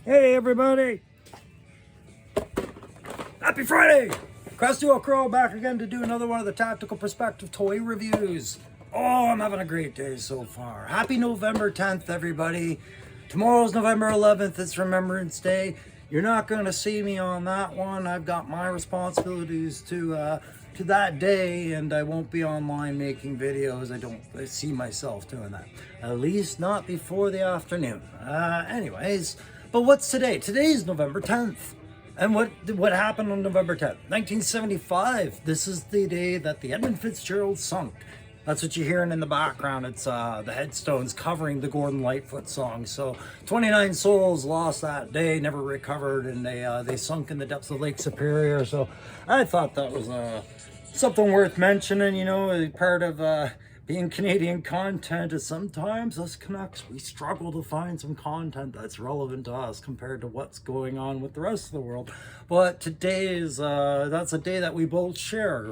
Hey everybody! Happy Friday! Crusty Crow back again to do another one of the Tactical Perspective toy reviews. Oh, I'm having a great day so far. Happy November 10th, everybody. Tomorrow's November 11th. It's Remembrance Day. You're not going to see me on that one. I've got my responsibilities to that day, and I won't be online making videos. I see myself doing that. At least not before the afternoon. Anyways, but what's today? Today's November 10th. And what happened on November 10th? 1975. This is the day that the Edmund Fitzgerald sunk. That's what you're hearing in the background. It's the headstones covering the Gordon Lightfoot song. So 29 souls lost that day, never recovered, and they sunk in the depths of Lake Superior. So I thought that was something worth mentioning. You know, part of being Canadian content is sometimes us Canucks, we struggle to find some content that's relevant to us compared to what's going on with the rest of the world. But today is, that's a day that we both share.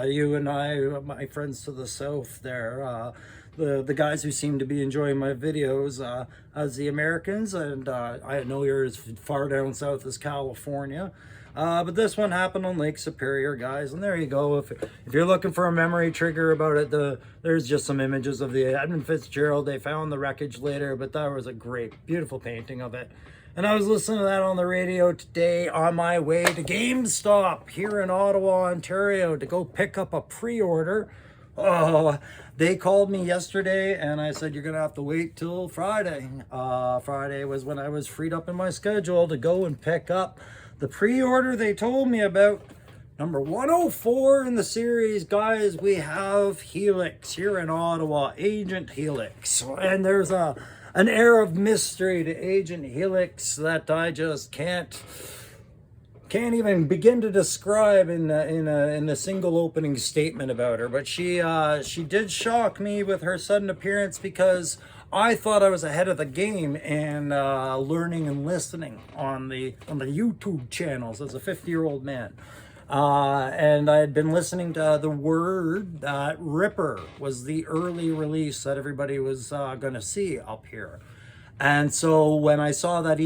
You and I, my friends to the south there, the guys who seem to be enjoying my videos as the Americans, and I know you're as far down south as California. But this one happened on Lake Superior, guys, and there you go. If you're looking for a memory trigger about it, there's just some images of the Edmund Fitzgerald. They found the wreckage later, but that was a great, beautiful painting of it. And I was listening to that on the radio today on my way to GameStop here in Ottawa, Ontario, to go pick up a pre-order. Oh, they called me yesterday and I said, you're going to have to wait till Friday. Friday was when I was freed up in my schedule to go and pick up the pre-order they told me about. Number 104 in the series, guys. We have Helix here in Ottawa, Agent Helix. And there's an air of mystery to Agent Helix that I just can't even begin to describe in a single opening statement about her. But she did shock me with her sudden appearance, because I thought I was ahead of the game and learning and listening on the YouTube channels as a 50-year-old man. And I had been listening to the word that Ripper was the early release that everybody was going to see up here. And so when I saw that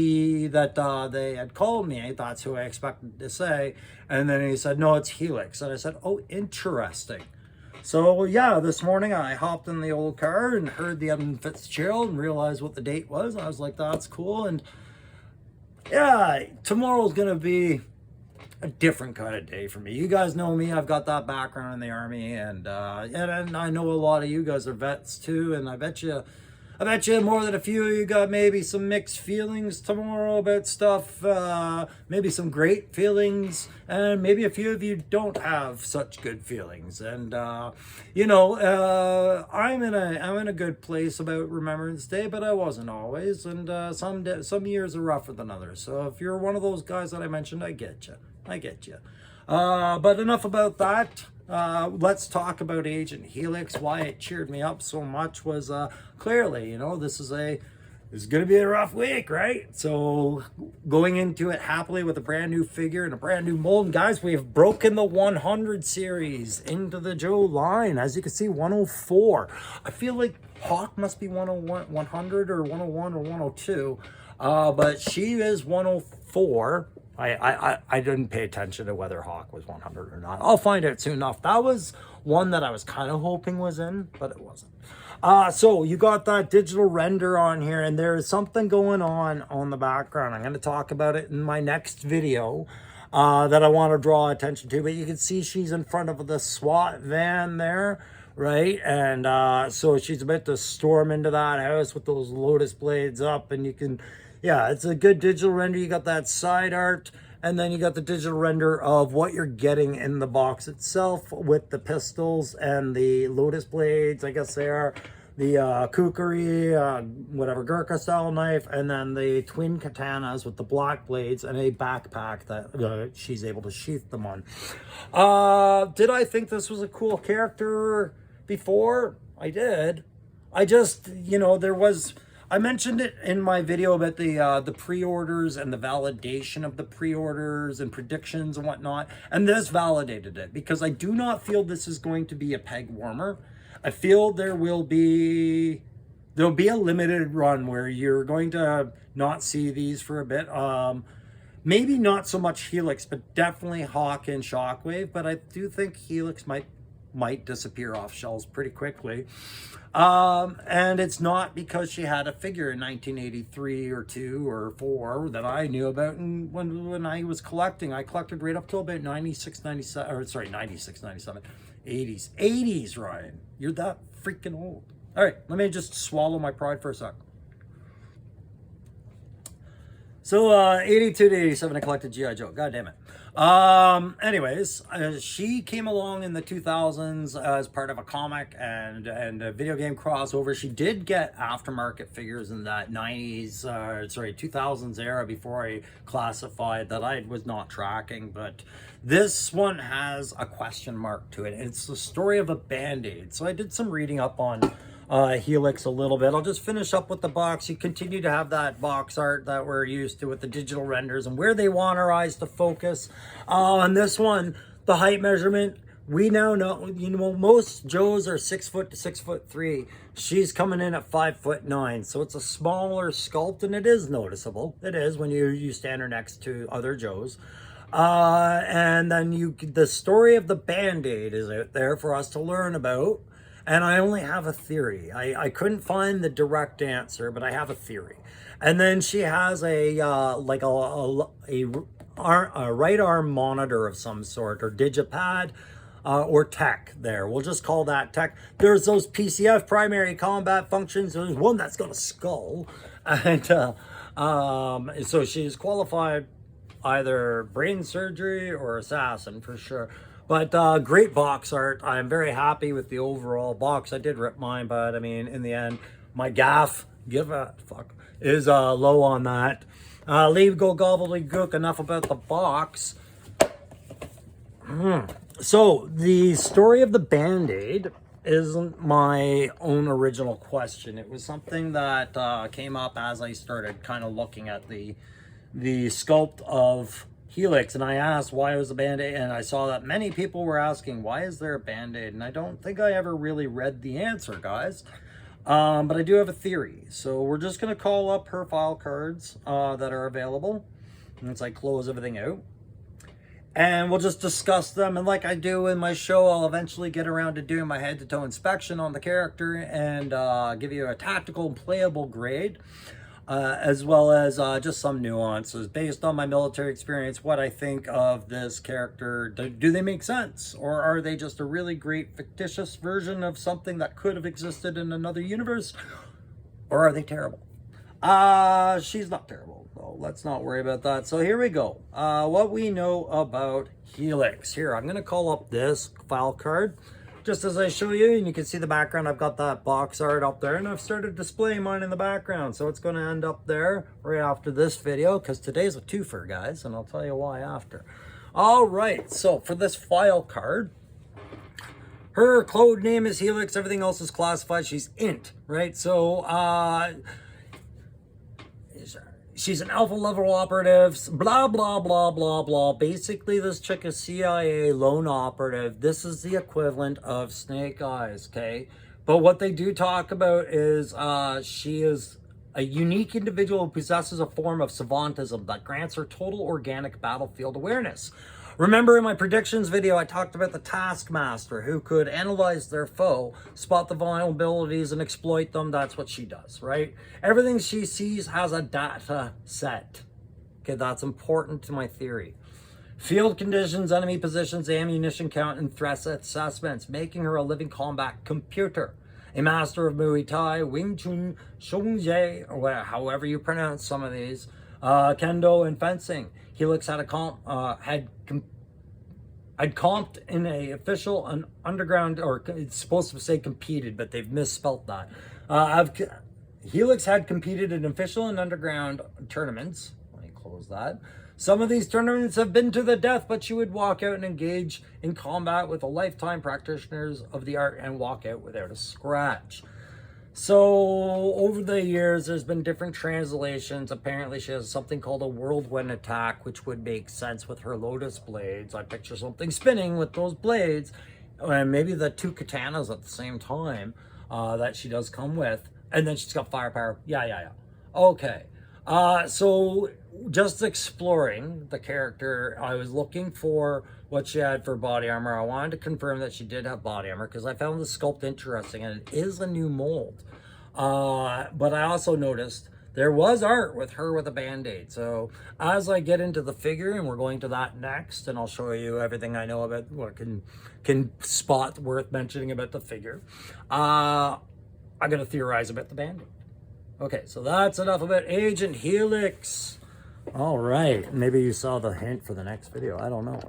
they had called me, that's who I expected to say. And then he said, no, it's Helix. And I said, oh, interesting. So yeah, this morning I hopped in the old car and heard the Edmund Fitzgerald and realized what the date was. I was like, that's cool. And yeah, tomorrow's going to be a different kind of day for me. You guys know me. I've got that background in the Army, and I know a lot of you guys are vets too. And I bet you more than a few of you got maybe some mixed feelings tomorrow about stuff, maybe some great feelings, and maybe a few of you don't have such good feelings. And you know, I'm in a good place about Remembrance Day, but I wasn't always, and some years are rougher than others. So if you're one of those guys that I mentioned, I get you. But enough about that. Let's talk about Agent Helix. Why it cheered me up so much was clearly, you know, this is going to be a rough week, right? So going into it happily with a brand new figure and a brand new mold. And guys, we have broken the 100 series into the Joe line. As you can see, 104. I feel like Hawk must be 101, 100 or 101 or 102. But she is 104. I didn't pay attention to whether Hawk was 100 or not. I'll find out soon enough. That was one that I was kind of hoping was in, but it wasn't. So you got that digital render on here, and there is something going on the background. I'm going to talk about it in my next video that I want to draw attention to. But you can see she's in front of the SWAT van there, right? And so she's about to storm into that house with those Lotus blades up, and you can... Yeah, it's a good digital render. You got that side art, and then you got the digital render of what you're getting in the box itself with the pistols and the Lotus blades, I guess they are, the kukri, whatever, Gurkha style knife, and then the twin katanas with the black blades and a backpack that she's able to sheath them on. Did I think this was a cool character before? I did. I just, you know, I mentioned it in my video about the pre-orders and the validation of the pre-orders and predictions and whatnot, and this validated it, because I do not feel this is going to be a peg warmer. I feel there will be there'll be a limited run where you're going to not see these for a bit. Maybe not so much Helix, but definitely Hawk and Shockwave. But I do think Helix might disappear off shelves pretty quickly. And it's not because she had a figure in 1983 or 2 or 4 that I knew about. And when I was collecting, I collected right up till about 96, 97, or sorry, 96, 97, 80s, Ryan. You're that freaking old. All right, let me just swallow my pride for a sec. So 82 to 87, I collected G.I. Joe. God damn it. Anyways, she came along in the 2000s as part of a comic and a video game crossover. She did get aftermarket figures in that 2000s era before I classified that I was not tracking. But this one has a question mark to it. It's the story of a Band-Aid. So I did some reading up on Helix a little bit. I'll just finish up with the box. You continue to have that box art that we're used to with the digital renders and where they want our eyes to focus. On this one, the height measurement, we now know, most Joes are 6 foot to 6'3". She's coming in at 5'9". So it's a smaller sculpt, and it is noticeable. It is when you stand her next to other Joes. And then the story of the Band-Aid is out there for us to learn about. And I only have a theory. I couldn't find the direct answer, but I have a theory. And then she has a right arm monitor of some sort, or digipad, or tech there. We'll just call that tech. There's those PCF, primary combat functions. There's one that's got a skull. And so she's qualified either brain surgery or assassin for sure. But great box art. I'm very happy with the overall box. I did rip mine, but I mean, in the end, my gaff, give a fuck, is low on that. Leave go gobbledygook, enough about the box. So, the story of the Band-Aid isn't my own original question. It was something that came up as I started kind of looking at the sculpt of Helix, and I asked why it was a Band-Aid, and I saw that many people were asking, why is there a Band-Aid? And I don't think I ever really read the answer, guys. But I do have a theory. So we're just going to call up her file cards that are available once I close everything out. And we'll just discuss them. And like I do in my show, I'll eventually get around to doing my head-to-toe inspection on the character and give you a tactical and playable grade. As well as just some nuances based on my military experience, what I think of this character. Do they make sense? Or are they just a really great fictitious version of something that could have existed in another universe? Or are they terrible? She's not terrible, so let's not worry about that. So here we go. What we know about Helix. Here, I'm going to call up this file card. Just as I show you, and you can see the background, I've got that box art up there, and I've started displaying mine in the background. So it's going to end up there right after this video, because today's a twofer, guys, and I'll tell you why after. All right, so for this file card, her code name is Helix. Everything else is classified. She's int, right? So, she's an alpha level operative, blah, blah, blah, blah, blah. Basically, this chick is CIA lone operative. This is the equivalent of Snake Eyes, okay? But what they do talk about is she is a unique individual who possesses a form of savantism that grants her total organic battlefield awareness. Remember in my predictions video, I talked about the Taskmaster who could analyze their foe, spot the vulnerabilities, and exploit them. That's what she does, right? Everything she sees has a data set. Okay, that's important to my theory. Field conditions, enemy positions, ammunition count, and threat assessments, making her a living combat computer. A master of Muay Thai, Wing Chun, Shongji, or whatever, however you pronounce some of these, Kendo, and fencing. Helix had comped in a official and underground, or it's supposed to say competed, but they've misspelt that. Helix had competed in official and underground tournaments. Let me close that. Some of these tournaments have been to the death, but she would walk out and engage in combat with a lifetime practitioners of the art and walk out without a scratch. So over the years, there's been different translations. Apparently, she has something called a whirlwind attack, which would make sense with her lotus blades. I picture something spinning with those blades, and maybe the two katanas at the same time that she does come with. And then she's got firepower. Yeah. Okay. So just exploring the character, I was looking for what she had for body armor. I wanted to confirm that she did have body armor because I found the sculpt interesting and it is a new mold. But I also noticed there was art with her with a band-aid. So as I get into the figure, and we're going to that next, and I'll show you everything I know about what can spot worth mentioning about the figure. I'm gonna theorize about the band-aid. Okay, so that's enough about Agent Helix. All right, maybe you saw the hint for the next video. I don't know.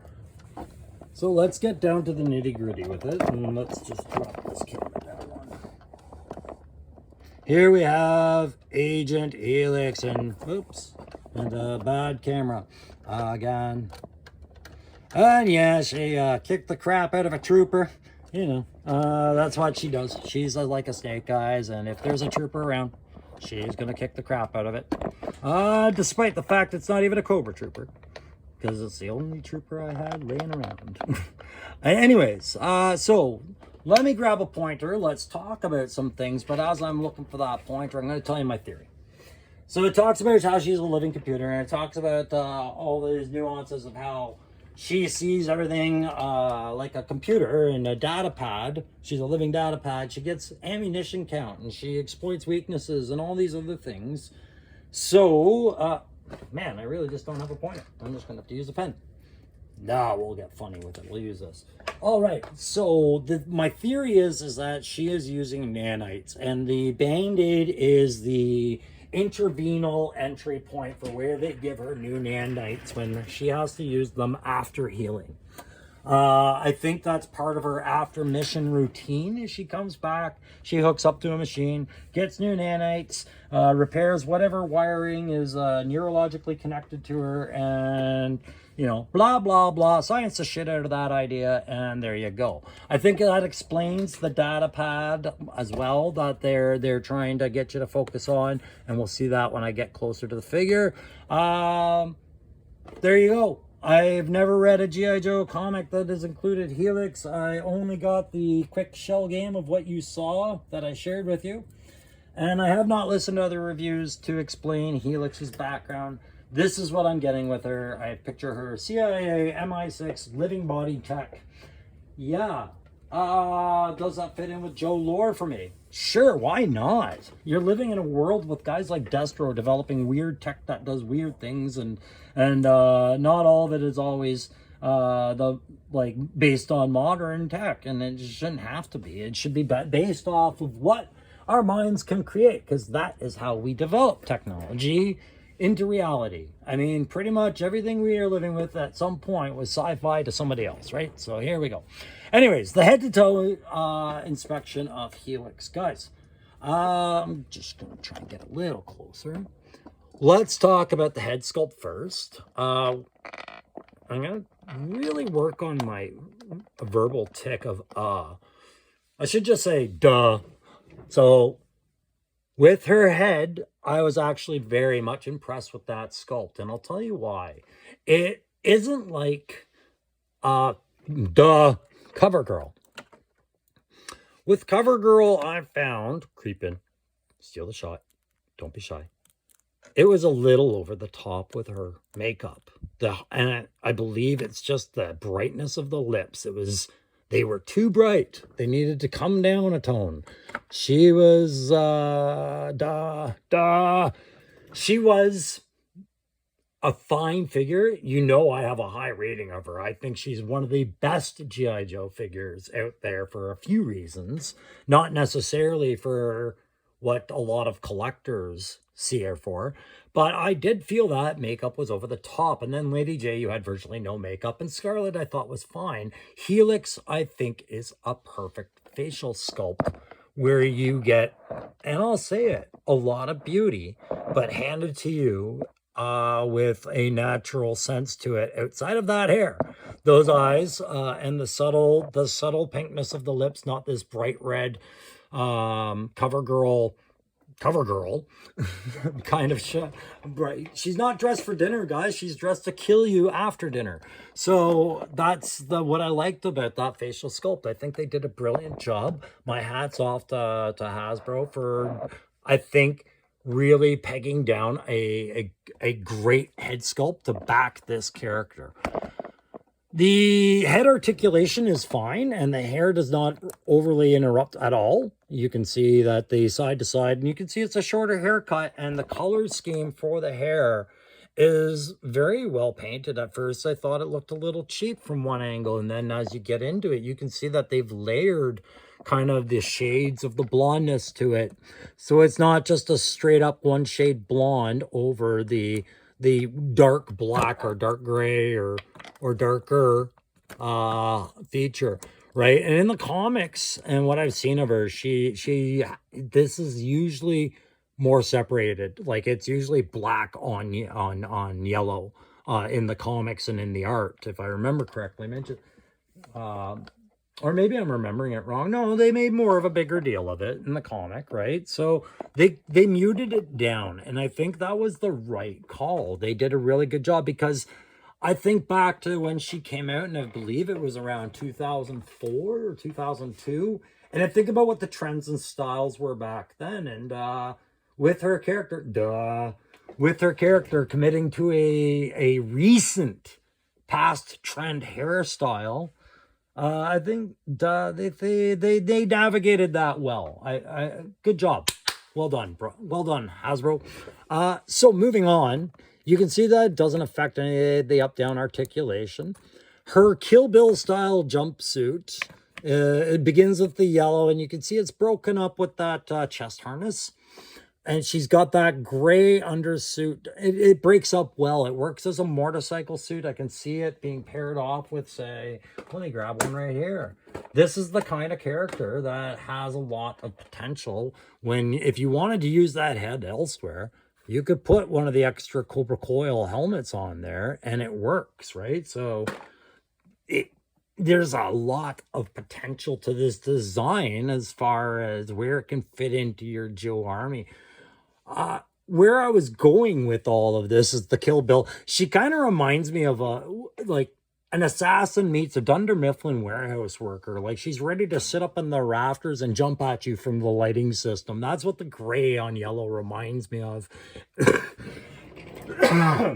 So let's get down to the nitty-gritty with it, and let's just drop this camera down one. Here we have Agent Helix, and oops, and a bad camera again. And yeah, she kicked the crap out of a trooper. You know, that's what she does. She's like a snake, guys, and if there's a trooper around, she's gonna kick the crap out of it. Despite the fact it's not even a Cobra trooper, because it's the only trooper I had laying around. Anyways, so let me grab a pointer. Let's talk about some things. But as I'm looking for that pointer, I'm going to tell you my theory. So it talks about how she's a living computer, and it talks about all these nuances of how she sees everything like a computer and a data pad. She's a living data pad. She gets ammunition count, and she exploits weaknesses and all these other things. So, man, I really just don't have a pointer. I'm just going to have to use a pen. No, we'll get funny with it. We'll use this. All right. So my theory is that she is using nanites, and the Band-Aid is the intervenal entry point for where they give her new nanites when she has to use them after healing. I think that's part of her after mission routine. As she comes back, she hooks up to a machine, gets new nanites, repairs whatever wiring is neurologically connected to her, and you know, blah blah blah, science the shit out of that idea, and there you go. I think that explains the data pad as well that they're trying to get you to focus on, and we'll see that when I get closer to the figure. There you go. I've never read a G.I. Joe comic that has included Helix. I only got the quick shell game of what you saw that I shared with you. And I have not listened to other reviews to explain Helix's background. This is what I'm getting with her. I picture her CIA, MI6, living body tech. Yeah. Does that fit in with Joe lore for me? Sure, why not? You're living in a world with guys like Destro developing weird tech that does weird things, and not all of it is always based on modern tech, and it shouldn't have to be. It should be based off of what our minds can create, because that is how we develop technology into reality. I mean, pretty much everything we are living with at some point was sci-fi to somebody else, right? So here we go. Anyways, the head-to-toe inspection of Helix. Guys, I'm just going to try and get a little closer. Let's talk about the head sculpt first. I'm going to really work on my verbal tick of I should just say duh. So with her head, I was actually very much impressed with that sculpt, and I'll tell you why. It isn't like CoverGirl. With CoverGirl, I found, creep in, steal the shot, don't be shy. It was a little over the top with her makeup. And I believe it's just the brightness of the lips. They were too bright. They needed to come down a tone. She was, she was a fine figure. You know, I have a high rating of her. I think she's one of the best G.I. Joe figures out there for a few reasons. Not necessarily for what a lot of collectors see her for, but I did feel that makeup was over the top. And then Lady J, you had virtually no makeup, and Scarlet I thought was fine. Helix, I think, is a perfect facial sculpt where you get, and I'll say it, a lot of beauty, but handed to you with a natural sense to it outside of that hair, those eyes, and the subtle pinkness of the lips, not this bright red CoverGirl kind of shit. Right. She's not dressed for dinner, guys. She's dressed to kill you after dinner. So that's what I liked about that facial sculpt. I think they did a brilliant job. My hat's off to Hasbro for I think really pegging down a great head sculpt to back this character. The head articulation is fine, and the hair does not overly interrupt at all. You can see that the side to side, and you can see it's a shorter haircut, and the color scheme for the hair is very well painted. At first, I thought it looked a little cheap from one angle, and then as you get into it, you can see that they've layered kind of the shades of the blondness to it. So it's not just a straight up one shade blonde over the dark black or dark gray or darker feature, right? And in the comics and what I've seen of her, this is usually more separated. Like it's usually black on yellow in the comics and in the art, if I remember correctly. Mentioned or maybe I'm remembering it wrong. No, they made more of a bigger deal of it in the comic, right? So they muted it down, and I think that was the right call. They did a really good job, because I think back to when she came out, and I believe it was around 2004 or 2002, and I think about what the trends and styles were back then, and with her character, committing to a recent past trend hairstyle. I think they navigated that well. Good job. Well done, bro. Well done, Hasbro. So moving on, you can see that it doesn't affect any of the up-down articulation. Her Kill Bill style jumpsuit, it begins with the yellow, and you can see it's broken up with that chest harness. And she's got that gray undersuit. It breaks up well. It works as a motorcycle suit. I can see it being paired off with, say, let me grab one right here. This is the kind of character that has a lot of potential. If you wanted to use that head elsewhere, you could put one of the extra Cobra Coil helmets on there, and it works, right? So there's a lot of potential to this design as far as where it can fit into your Joe Army. Where I was going with all of this is the Kill Bill. She kind of reminds me of an assassin meets a Dunder Mifflin warehouse worker. Like she's ready to sit up in the rafters and jump at you from the lighting system. That's what the gray on yellow reminds me of.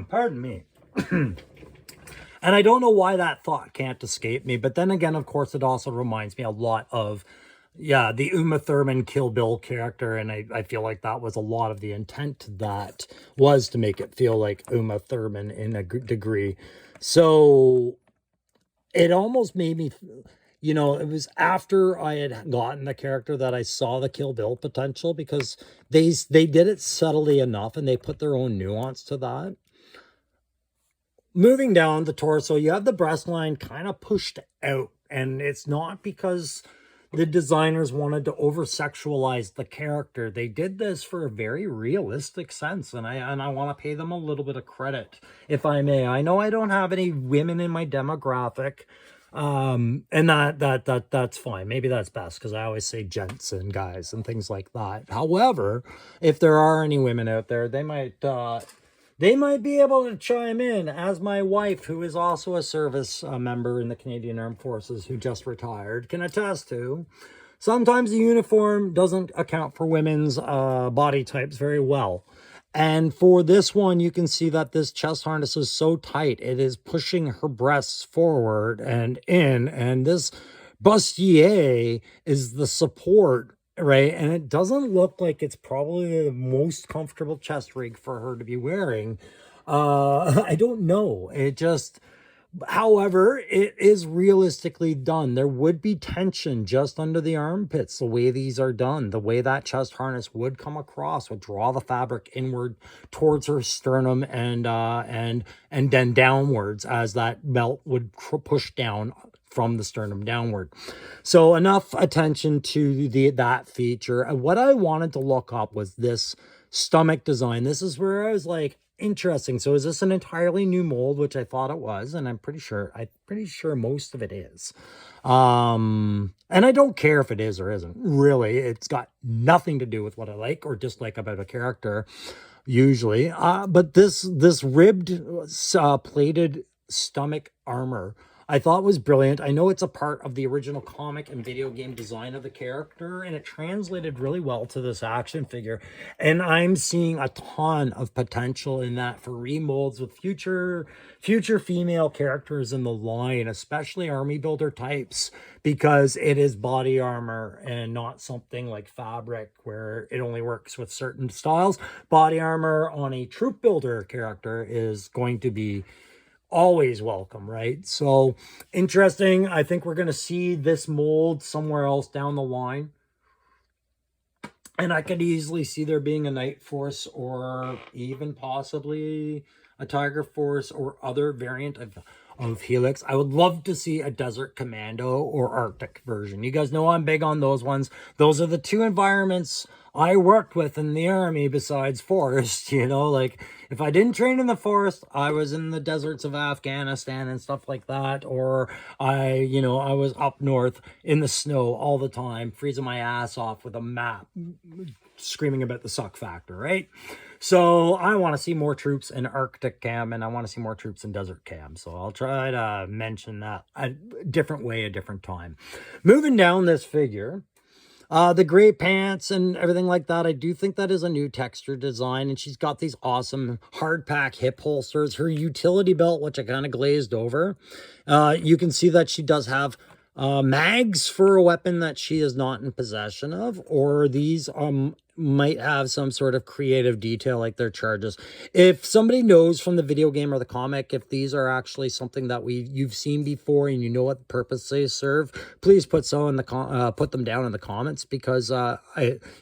Pardon me. And I don't know why that thought can't escape me. But then again, of course, it also reminds me a lot of the Uma Thurman Kill Bill character, and I feel like that was a lot of the intent to that, was to make it feel like Uma Thurman in a degree. So it almost made me, it was after I had gotten the character that I saw the Kill Bill potential, because they did it subtly enough, and they put their own nuance to that. Moving down the torso, you have the breast line kind of pushed out, and it's not because the designers wanted to over-sexualize the character. They did this for a very realistic sense, and I want to pay them a little bit of credit, if I may. I know I don't have any women in my demographic, and that's fine. Maybe that's best, because I always say gents and guys and things like that. However, if there are any women out there, they might be able to chime in, as my wife, who is also a service member in the Canadian Armed Forces, who just retired, can attest to. Sometimes the uniform doesn't account for women's body types very well. And for this one, you can see that this chest harness is so tight, it is pushing her breasts forward and in. And this bustier is the support, right? And it doesn't look like it's probably the most comfortable chest rig for her to be wearing. I don't know. However, it is realistically done. There would be tension just under the armpits, the way these are done. The way that chest harness would come across would draw the fabric inward towards her sternum and then downwards, as that belt would push down from the sternum downward. So enough attention to that feature. And what I wanted to look up was this stomach design. This is where I was like, interesting. So is this an entirely new mold, which I thought it was, and I'm pretty sure most of it is. And I don't care if it is or isn't. Really, it's got nothing to do with what I like or dislike about a character, usually. But this ribbed plated stomach armor I thought was brilliant. I know it's a part of the original comic and video game design of the character, and it translated really well to this action figure. And I'm seeing a ton of potential in that for remolds with future female characters in the line, especially army builder types, because it is body armor and not something like fabric where it only works with certain styles. Body armor on a troop builder character is going to be always welcome, right? So interesting. I think we're going to see this mold somewhere else down the line. And I could easily see there being a Night Force or even possibly a Tiger Force or other variant of Helix. I would love to see a Desert Commando or Arctic version. You guys know I'm big on those ones. Those are the two environments I worked with in the army besides forest. You know, like if I didn't train in the forest, I was in the deserts of Afghanistan and stuff like that. Or I was up north in the snow all the time, freezing my ass off with a map, screaming about the suck factor, right? So I want to see more troops in Arctic cam, and I want to see more troops in desert cam. So I'll try to mention that a different way, a different time. Moving down this figure, the gray pants and everything like that, I do think that is a new texture design, and she's got these awesome hard pack hip holsters. Her utility belt, which I kind of glazed over, you can see that she does have mags for a weapon that she is not in possession of, or these might have some sort of creative detail like their charges. If somebody knows from the video game or the comic if these are actually something that you've seen before and you know what purpose they serve, please put put them down in the comments, because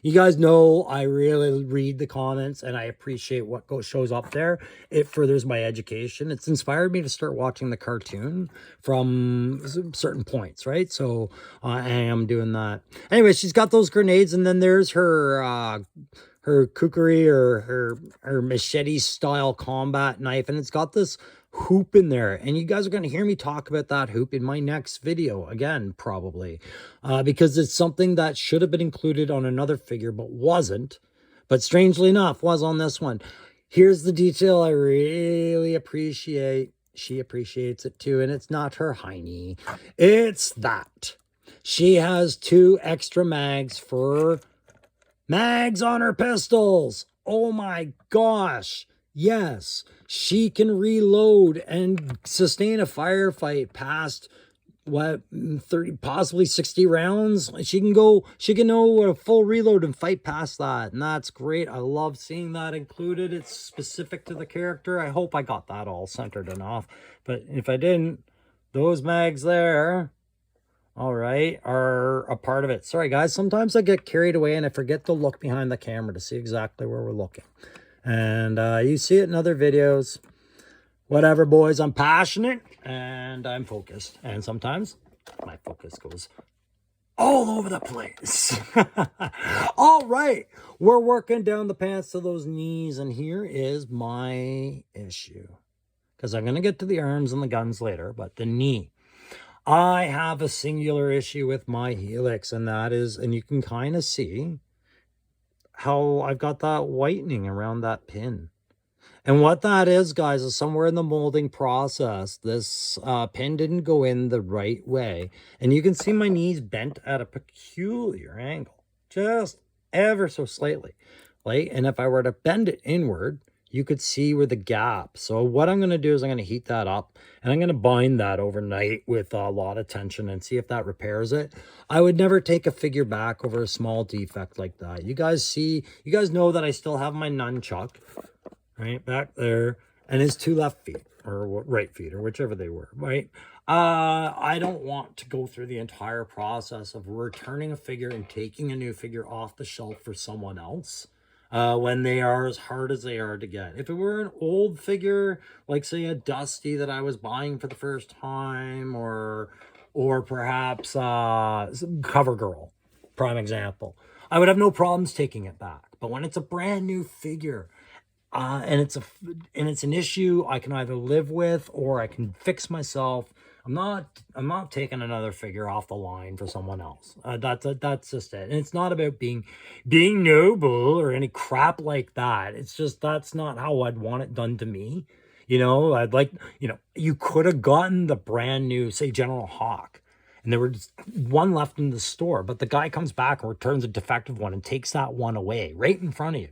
you guys know I really read the comments and I appreciate what shows up there. It furthers my education. It's inspired me to start watching the cartoon from certain points, right? So I am doing that. Anyway, she's got those grenades, and then there's her kukri or her machete style combat knife, and it's got this hoop in there, and you guys are going to hear me talk about that hoop in my next video again, probably, because it's something that should have been included on another figure but wasn't, but strangely enough was on this one. Here's the detail I really appreciate. She appreciates it too, and it's not her hiney, it's that she has 2 extra mags for mags on her pistols. Oh my gosh. Yes, she can reload and sustain a firefight past 30, possibly 60 rounds. She can go a full reload and fight past that, and that's great. I love seeing that included. It's specific to the character. I hope I got that all centered enough, but if I didn't, those mags there, all right, are a part of it. Sorry guys, sometimes I get carried away and I forget to look behind the camera to see exactly where we're looking, and you see it in other videos. Whatever, boys, I'm passionate and I'm focused, and sometimes my focus goes all over the place. All right, we're working down the pants to those knees, and here is my issue, because I'm going to get to the arms and the guns later, but the knee. I have a singular issue with my Helix, and that is, and you can kind of see how I've got that whitening around that pin. And what that is, guys, is somewhere in the molding process, this pin didn't go in the right way. And you can see my knees bent at a peculiar angle, just ever so slightly. Right? And if I were to bend it inward, you could see where the gap. So what I'm going to do is I'm going to heat that up, and I'm going to bind that overnight with a lot of tension and see if that repairs it. I would never take a figure back over a small defect like that. You guys know that I still have my nunchuck right back there, and his 2 left feet, or right feet, or whichever they were, right? I don't want to go through the entire process of returning a figure and taking a new figure off the shelf for someone else when they are as hard as they are to get. If it were an old figure, like say a Dusty that I was buying for the first time, or perhaps Cover Girl, prime example, I would have no problems taking it back. But when it's a brand new figure, and it's an issue I can either live with or I can fix myself, I'm not taking another figure off the line for someone else. That's just it. And it's not about being noble or any crap like that. It's just, that's not how I'd want it done to me. You know, I'd like, you know, you could have gotten the brand new, say, General Hawk, and there was one left in the store, but the guy comes back and returns a defective one and takes that one away right in front of you.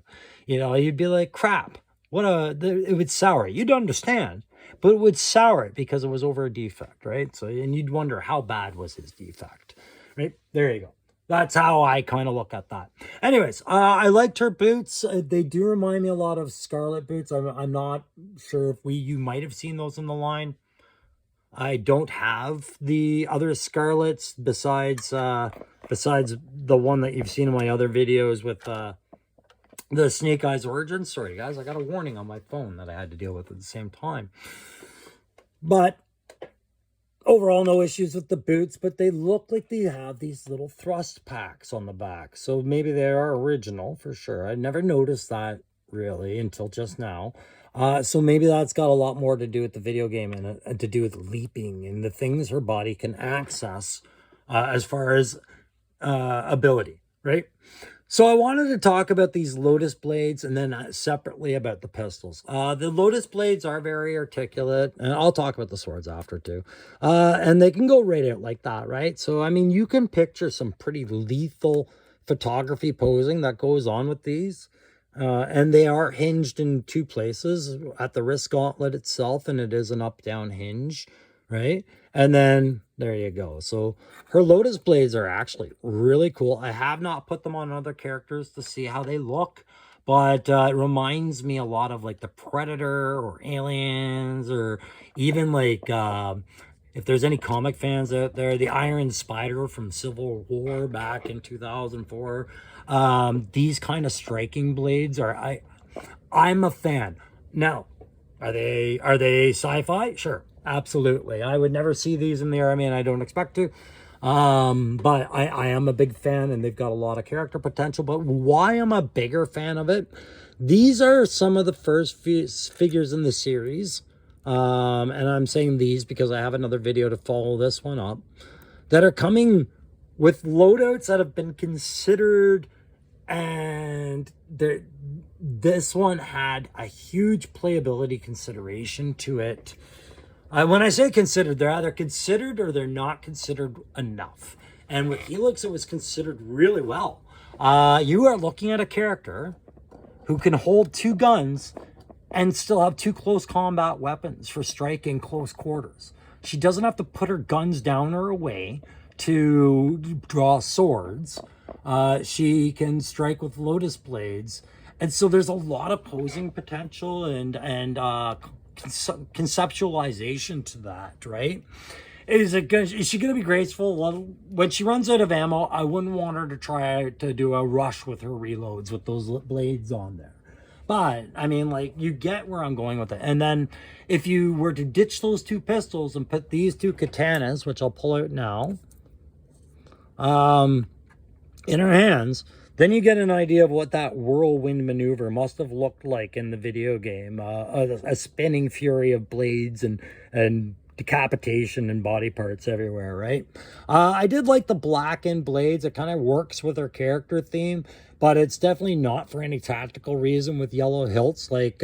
You know, you'd be like, crap, it would sour it. You'd understand, but it would sour it because it was over a defect, right? So, and you'd wonder how bad was his defect, right? There you go. That's how I kind of look at that. Anyways, I liked her boots. They do remind me a lot of Scarlet boots. I'm not sure if you might have seen those in the line. I don't have the other Scarlets besides the one that you've seen in my other videos with the Snake Eyes Origin. Sorry, guys, I got a warning on my phone that I had to deal with at the same time. But overall, no issues with the boots, but they look like they have these little thrust packs on the back. So maybe they are original for sure. I never noticed that really until just now. So maybe that's got a lot more to do with the video game and to do with leaping and the things her body can access as far as ability, right? So I wanted to talk about these Lotus blades and then separately about the pistols. The Lotus blades are very articulate, and I'll talk about the swords after too. And they can go right out like that, right? So, I mean, you can picture some pretty lethal photography posing that goes on with these. And they are hinged in two places, at the wrist gauntlet itself, and it is an up-down hinge, right? And then there you go. So her Lotus blades are actually really cool. I have not put them on other characters to see how they look, but it reminds me a lot of like the Predator or Aliens, or even like if there's any comic fans out there, the Iron Spider from Civil War back in 2004. These kind of striking blades I'm a fan. Now, are they sci-fi? Sure, absolutely. I would never see these in the army, and I don't expect to. But I am a big fan, and they've got a lot of character potential. But why I'm a bigger fan of it? These are some of the first figures in the series. And I'm saying these because I have another video to follow this one up, that are coming with loadouts that have been considered, and this one had a huge playability consideration to it. When I say considered, they're either considered or they're not considered enough. And with Helix, it was considered really well. You are looking at a character who can hold two guns and still have two close combat weapons for striking close quarters. She doesn't have to put her guns down or away to draw swords. She can strike with Lotus blades. And so there's a lot of posing potential and conceptualization to that, right? Is she going to be graceful? Well, when she runs out of ammo, I wouldn't want her to try to do a rush with her reloads with those blades on there. But, I mean, like, you get where I'm going with it. And then if you were to ditch those two pistols and put these two katanas, which I'll pull out now, in her hands, then you get an idea of what that whirlwind maneuver must have looked like in the video game. A spinning fury of blades and decapitation and body parts everywhere, right? I did like the blackened blades. It kind of works with her character theme, but it's definitely not for any tactical reason with yellow hilts. Like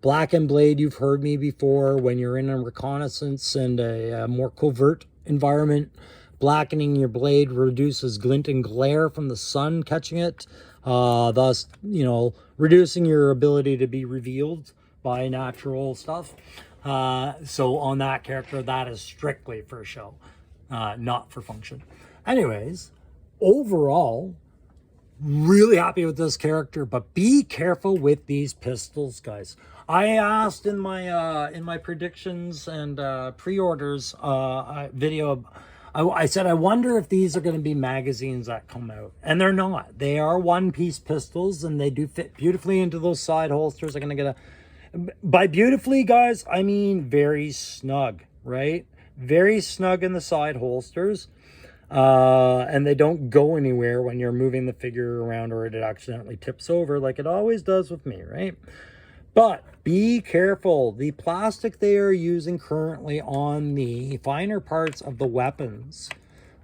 blackened blade, you've heard me before, when you're in a reconnaissance and a more covert environment, blackening your blade reduces glint and glare from the sun catching it, thus, you know, reducing your ability to be revealed by natural stuff. So on that character, that is strictly for show, not for function. Anyways, overall, really happy with this character, but be careful with these pistols, guys. I asked in my predictions and pre-orders video, I said, I wonder if these are going to be magazines that come out. And they're not. They are one-piece pistols, and they do fit beautifully into those side holsters. They're going to get by beautifully, guys, I mean very snug, right? Very snug in the side holsters. And they don't go anywhere when you're moving the figure around or it accidentally tips over like it always does with me, right? But be careful. The plastic they are using currently on the finer parts of the weapons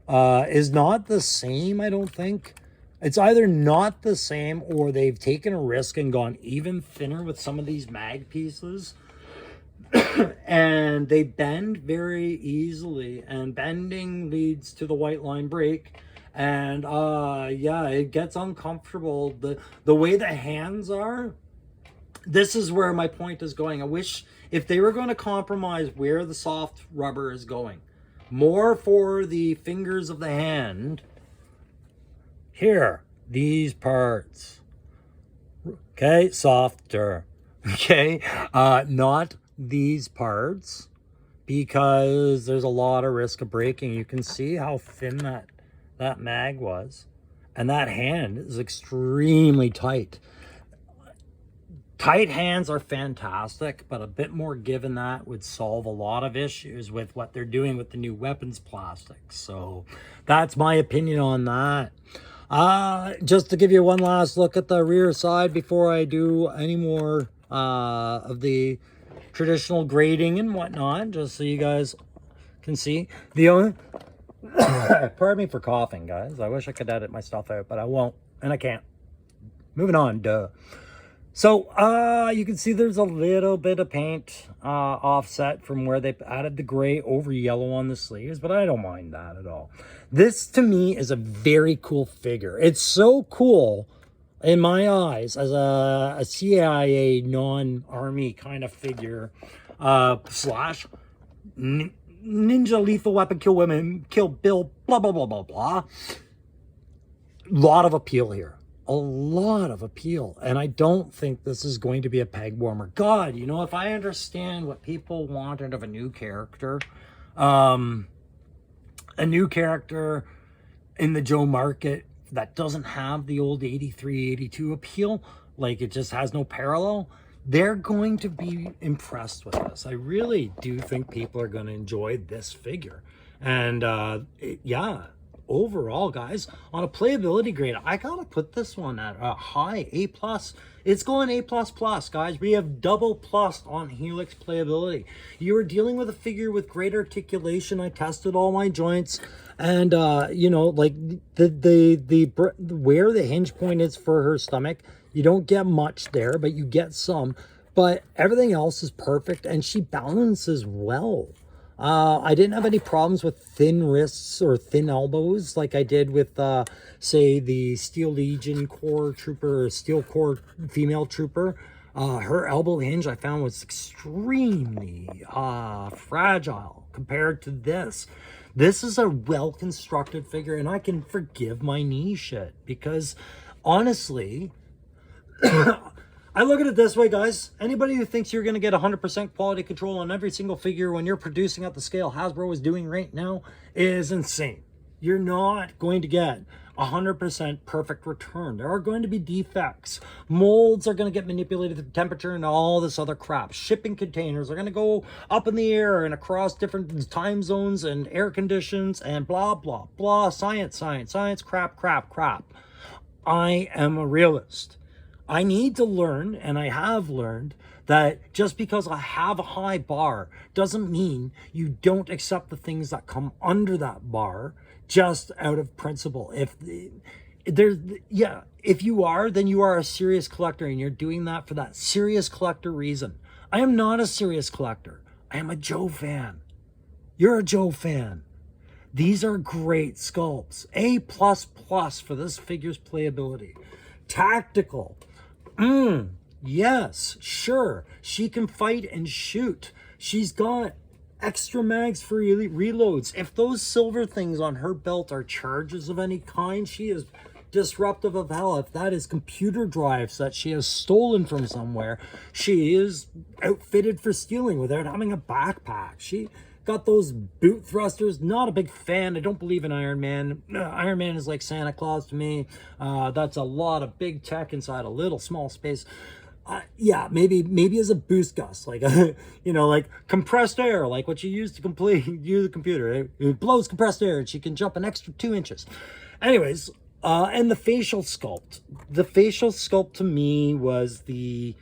is not the same, I don't think. It's either not the same or they've taken a risk and gone even thinner with some of these mag pieces. And they bend very easily, and bending leads to the white line break. And yeah, it gets uncomfortable. The way the hands are, this is where my point is going. I wish if they were going to compromise where the soft rubber is going, more for the fingers of the hand, here, these parts, okay, softer, okay, not these parts, because there's a lot of risk of breaking. You can see how thin that mag was, and that hand is extremely tight. Tight hands are fantastic, but a bit more given that would solve a lot of issues with what they're doing with the new weapons plastics. So that's my opinion on that. Just to give you one last look at the rear side before I do any more of the traditional grading and whatnot, just so you guys can see. The only pardon me for coughing, guys. I wish I could edit my stuff out, but I won't, and I can't. Moving on, duh. So you can see there's a little bit of paint offset from where they added the gray over yellow on the sleeves, but I don't mind that at all. This to me is a very cool figure. It's so cool in my eyes as a CIA non-army kind of figure slash ninja lethal weapon, kill women, kill Bill, blah, blah, blah, blah, blah. Lot of appeal here. A lot of appeal, and I don't think this is going to be a peg warmer. God, you know, if I understand what people wanted of a new character in the Joe market that doesn't have the old 83, 82 appeal, like it just has no parallel, they're going to be impressed with this. I really do think people are going to enjoy this figure. And yeah, overall, guys, on a playability grade, I gotta put this one at a high A+. It's going A++, guys. We have double plus on Helix playability. You are dealing with a figure with great articulation. I tested all my joints, and you know, like the where the hinge point is for her stomach, you don't get much there, but you get some. But everything else is perfect, and she balances well. I didn't have any problems with thin wrists or thin elbows like I did with, say, the Steel Legion Core Trooper or Steel Core Female Trooper. Her elbow hinge I found was extremely fragile compared to this. This is a well-constructed figure, and I can forgive my knee shit because, honestly, I look at it this way, guys. Anybody who thinks you're going to get 100% quality control on every single figure when you're producing at the scale Hasbro is doing right now is insane. You're not going to get 100% perfect return. There are going to be defects. Molds are going to get manipulated through temperature and all this other crap. Shipping containers are going to go up in the air and across different time zones and air conditions and blah, blah, blah. Science, crap. I am a realist. I need to learn, and I have learned, that just because I have a high bar doesn't mean you don't accept the things that come under that bar just out of principle. If you are, then you are a serious collector, and you're doing that for that serious collector reason. I am not a serious collector. I am a Joe fan. You're a Joe fan. These are great sculpts. A++ for this figure's playability. Tactical. Yes, sure. She can fight and shoot. She's got extra mags for reloads. If those silver things on her belt are charges of any kind, she is disruptive of hell. If that is computer drives that she has stolen from somewhere, she is outfitted for stealing without having a backpack. She got those boot thrusters. Not a big fan. I don't believe in Iron Man. Iron Man is like Santa Claus to me. That's a lot of big tech inside a little small space. Yeah, maybe as a boost gust, like you know, like compressed air, like what you use to use the computer. It blows compressed air, and she can jump an extra 2 inches. Anyways, and the facial sculpt. The facial sculpt to me was the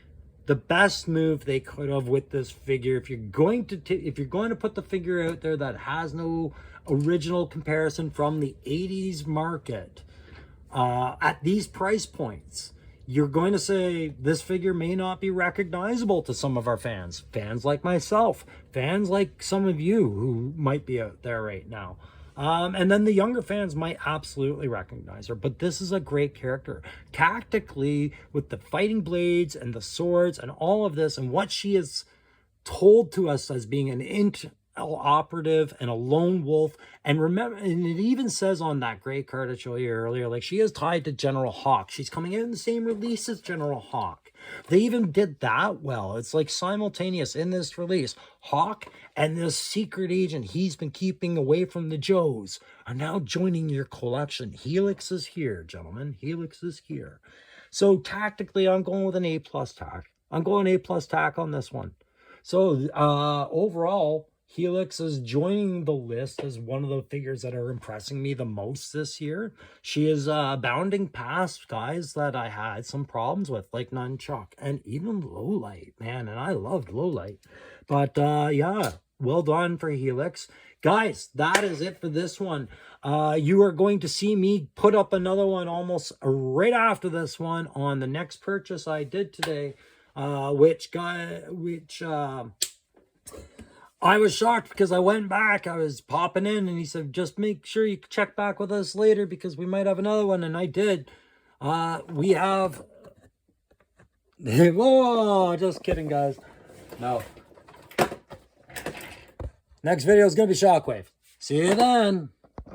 best move they could have with this figure. If you're going to put the figure out there that has no original comparison from the 80s market at these price points, you're going to say this figure may not be recognizable to some of our fans. Fans like myself. Fans like some of you who might be out there right now. And then the younger fans might absolutely recognize her. But this is a great character. Tactically, with the fighting blades and the swords and all of this and what she is told to us as being an intel operative and a lone wolf. And remember, and it even says on that great card I showed you earlier, like she is tied to General Hawk. She's coming in the same release as General Hawk. They even did that well. It's like simultaneous in this release. Hawk and this secret agent he's been keeping away from the Joes are now joining your collection. Helix is here, gentlemen. Helix is here. So tactically, I'm going with an A+ tack. I'm going A+ tack on this one. So overall, Helix is joining the list as one of the figures that are impressing me the most this year. She is bounding past guys that I had some problems with, like Nunchuck and even Lowlight, man. And I loved Lowlight. But yeah, well done for Helix. Guys, that is it for this one. You are going to see me put up another one almost right after this one on the next purchase I did today. I was shocked because I went back, I was popping in and he said, just make sure you check back with us later because we might have another one. And I did. We have, whoa, just kidding guys. No. Next video is going to be Shockwave. See you then.